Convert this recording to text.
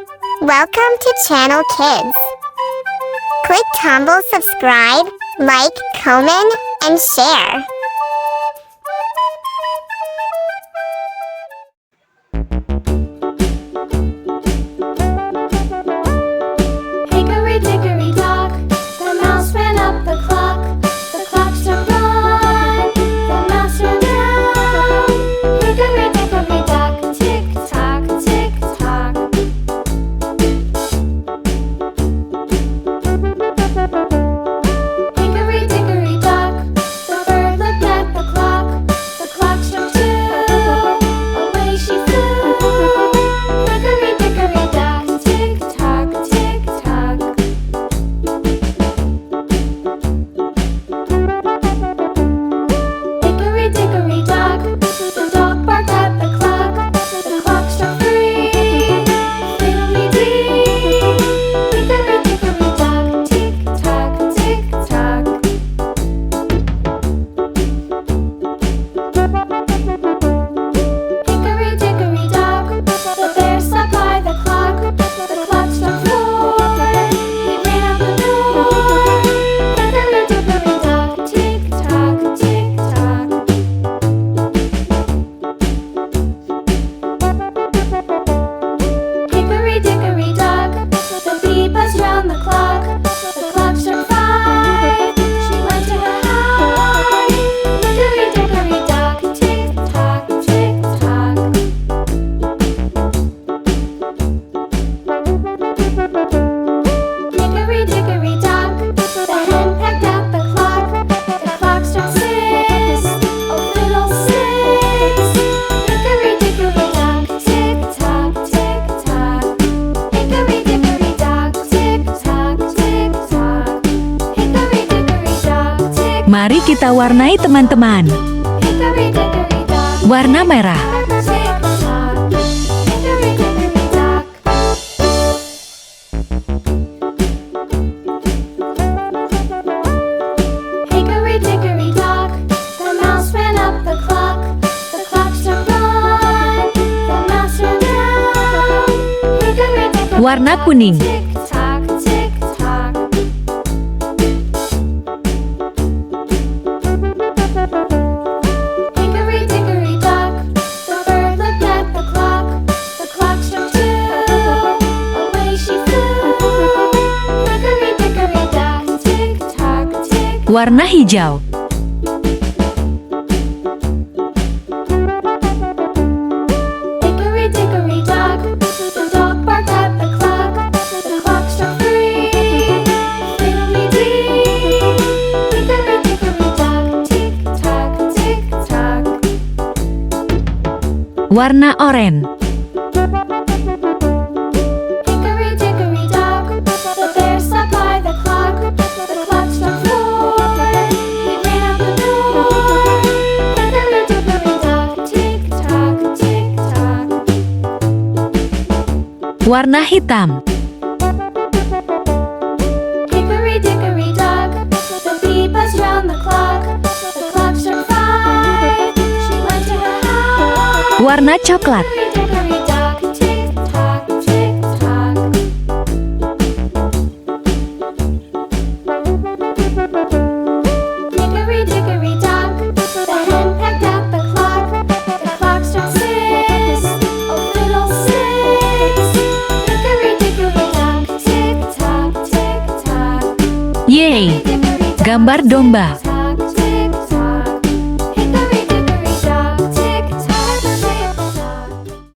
Welcome to Channel Kids. Click tombol subscribe, like, comment, and share. Hickory dickory dock, the mouse ran up the clock. The clock struck one, the mouse ran down. Hickory dickory dock, tick tock, tick tock. Hickory dickory dock, the bird looked at the clock. The clock struck two, away she flew. Hickory dickory dock, tick tock, tick tock. Hickory dickory dock, the dog barked at the clock. The clock struck three, fiddly-dee. Hickory dickory dock, tick tock, tick tock. Hickory dickory dock, the bear sat by the clock. The clock struck four, he ran out the door. Hickory dickory dock, tick tock, tick tock. Hickory dickory dock, the bee buzzed round the clock. The clock struck five, she went to her hive. Hickory dickory dock, tick tock, tick tock. Hickory dickory dock, the hen pecked at the clock. The clock struck six, oh fiddlesticks. Hickory dickory dock, tick tock, tick tock. Hickory dickory dock, tick tock, tick tock. Hickory dickory dock, tick. Mari kita warnai teman-teman. Hickory dickory dock, Warna merah. tick tock. Hickory dickory dock. Hickory dickory dock, the mouse ran up the clock. The clock struck one, the mouse ran down. Hickory dickory Warna dock, kuning. tick tock, tick tock. Hickory dickory dock, the bird looked at the clock. The clock struck two, away she flew. Hickory dickory dock, tick tock, tick. Warna hijau. Hickory dickory dock, the dog barked at the clock. The clock struck three, fiddly-dee. Hickory dickory dock, tick tock, tick tock. Warna oranye. Hickory dickory dock, the bear sat by the clock. The clock struck four, he ran out the door. Hickory dickory dock, tick tock, tick tock. Warna hitam. Hickory dickory dock, the bee buzzed round the clock. The clock struck five, she went to her hive. Warna coklat. Hickory dickory dock, tick tock, tick tock. Hickory dickory dock, the hen pecked at the clock. The clock struck six, oh fiddlesticks. Hickory dickory dock, tick tock, tick tock. Yeay, gambar domba.